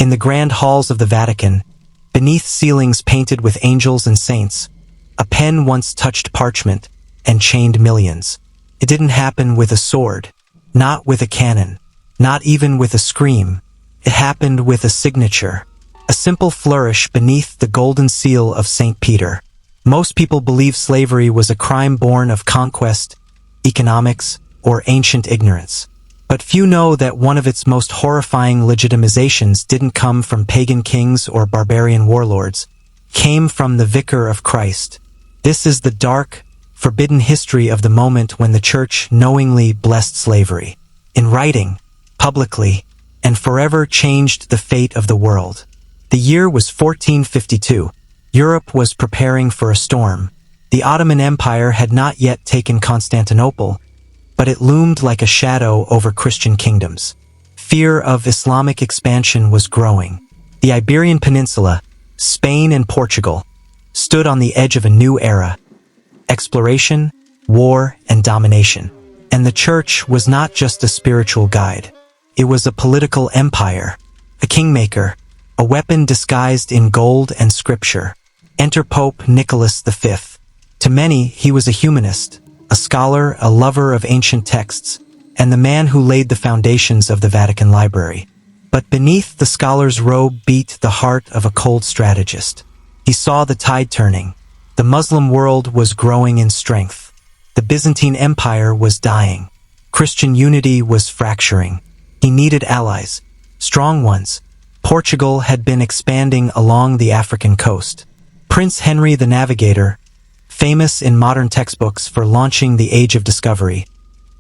In the grand halls of the Vatican, beneath ceilings painted with angels and saints, a pen once touched parchment and chained millions. It didn't happen with a sword, not with a cannon, not even with a scream. It happened with a signature, a simple flourish beneath the golden seal of St. Peter. Most people believe slavery was a crime born of conquest, economics, or ancient ignorance. But few know that one of its most horrifying legitimizations didn't come from pagan kings or barbarian warlords, came from the Vicar of Christ. This is the dark, forbidden history of the moment when the Church knowingly blessed slavery, in writing, publicly, and forever changed the fate of the world. The year was 1452. Europe was preparing for a storm. The Ottoman Empire had not yet taken Constantinople, but it loomed like a shadow over Christian kingdoms. Fear of Islamic expansion was growing. The Iberian Peninsula, Spain and Portugal, stood on the edge of a new era: exploration, war, and domination. And the Church was not just a spiritual guide. It was a political empire, a kingmaker, a weapon disguised in gold and scripture. Enter Pope Nicholas V. To many, he was a humanist, a scholar, a lover of ancient texts, and the man who laid the foundations of the Vatican Library. But beneath the scholar's robe beat the heart of a cold strategist. He saw the tide turning. The Muslim world was growing in strength. The Byzantine Empire was dying. Christian unity was fracturing. He needed allies, strong ones. Portugal had been expanding along the African coast. Prince Henry the Navigator, famous in modern textbooks for launching the Age of Discovery,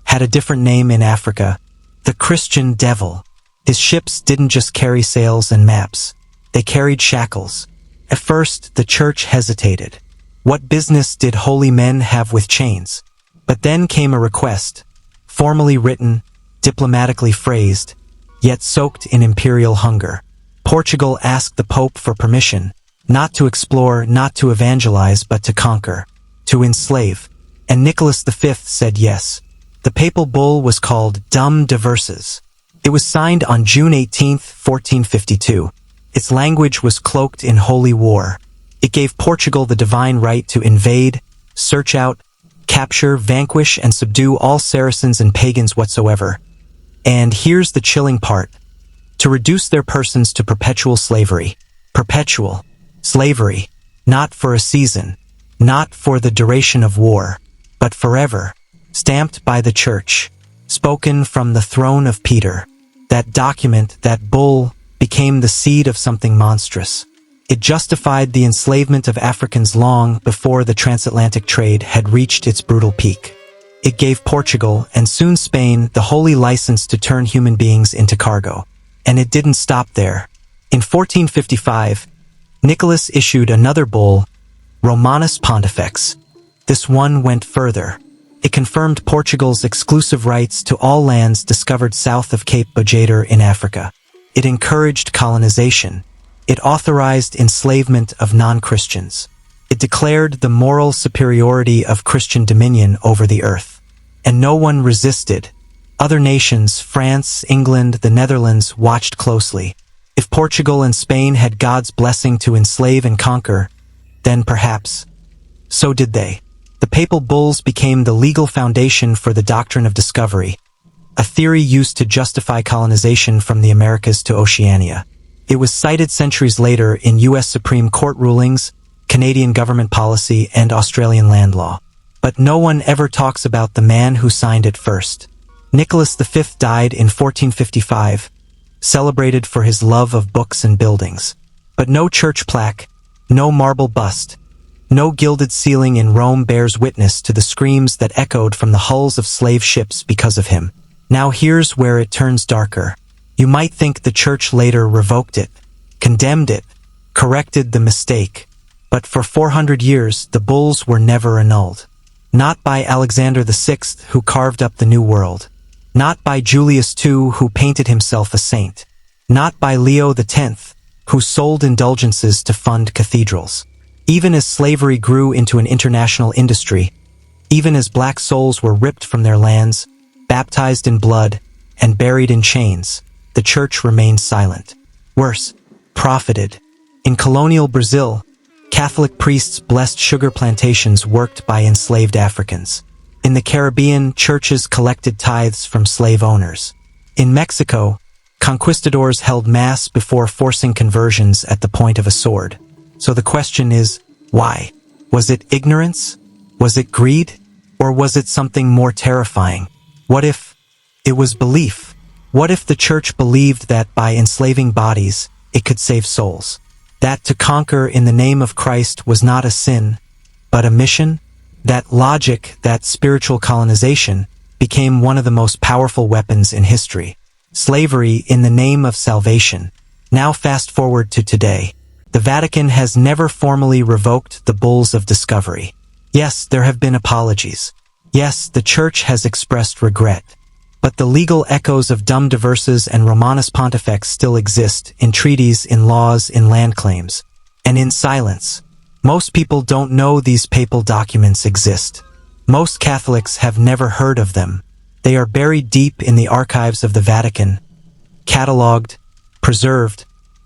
had a different name in Africa: the Christian Devil. His ships didn't just carry sails and maps. They carried shackles. At first, the Church hesitated. What business did holy men have with chains? But then came a request, formally written, diplomatically phrased, yet soaked in imperial hunger. Portugal asked the Pope for permission, not to explore, not to evangelize, but to conquer, to enslave. And Nicholas V said yes. The papal bull was called Dum Diversas. It was signed on June 18, 1452. Its language was cloaked in holy war. It gave Portugal the divine right to invade, search out, capture, vanquish, and subdue all Saracens and pagans whatsoever. And here's the chilling part: to reduce their persons to perpetual slavery. Perpetual slavery, not for a season, not for the duration of war, but forever, stamped by the Church, spoken from the throne of Peter. That document, that bull, became the seed of something monstrous. It justified the enslavement of Africans long before the transatlantic trade had reached its brutal peak. It gave Portugal, and soon Spain, the holy license to turn human beings into cargo. And it didn't stop there. In 1455, Nicholas issued another bull, Romanus Pontifex. This one went further. It confirmed Portugal's exclusive rights to all lands discovered south of Cape Bojador in Africa. It encouraged colonization. It authorized enslavement of non-Christians. It declared the moral superiority of Christian dominion over the earth. And no one resisted. Other nations, France, England, the Netherlands, watched closely. If Portugal and Spain had God's blessing to enslave and conquer, then perhaps. So did they. The papal bulls became the legal foundation for the doctrine of discovery, a theory used to justify colonization from the Americas to Oceania. It was cited centuries later in U.S. Supreme Court rulings, Canadian government policy, and Australian land law. But no one ever talks about the man who signed it first. Nicholas V died in 1455, celebrated for his love of books and buildings. But no church plaque, no marble bust, no gilded ceiling in Rome bears witness to the screams that echoed from the hulls of slave ships because of him. Now here's where it turns darker. You might think the Church later revoked it, condemned it, corrected the mistake. But for 400 years, the bulls were never annulled. Not by Alexander VI, who carved up the New World. Not by Julius II, who painted himself a saint. Not by Leo X, who sold indulgences to fund cathedrals. Even as slavery grew into an international industry, even as black souls were ripped from their lands, baptized in blood, and buried in chains, the Church remained silent. Worse, profited. In colonial Brazil, Catholic priests blessed sugar plantations worked by enslaved Africans. In the Caribbean, churches collected tithes from slave owners. In Mexico, conquistadors held mass before forcing conversions at the point of a sword. So the question is, why? Was it ignorance? Was it greed? Or was it something more terrifying? What if it was belief? What if the church believed that by enslaving bodies, it could save souls? That to conquer in the name of Christ was not a sin, but a mission? That logic, that spiritual colonization, became one of the most powerful weapons in history. Slavery in the name of salvation. Now fast forward to today. The Vatican has never formally revoked the bulls of discovery. Yes, there have been apologies. Yes, the Church has expressed regret. But the legal echoes of Dum Diversas and Romanus Pontifex still exist in treaties, in laws, in land claims, and in silence. Most people don't know these papal documents exist. Most Catholics have never heard of them. They are buried deep in the archives of the Vatican, catalogued, preserved,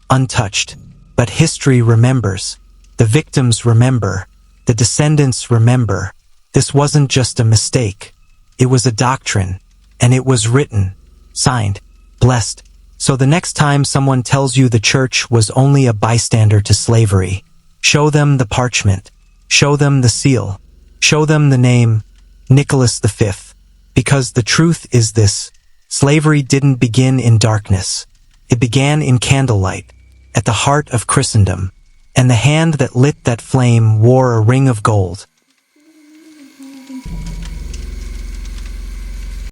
untouched. But history remembers. The victims remember. The descendants remember. This wasn't just a mistake. It was a doctrine. And it was written, signed, blessed. So the next time someone tells you the church was only a bystander to slavery, show them the parchment, show them the seal, show them the name, Nicholas V. Because the truth is this, slavery didn't begin in darkness. It began in candlelight, at the heart of Christendom. And the hand that lit that flame wore a ring of gold.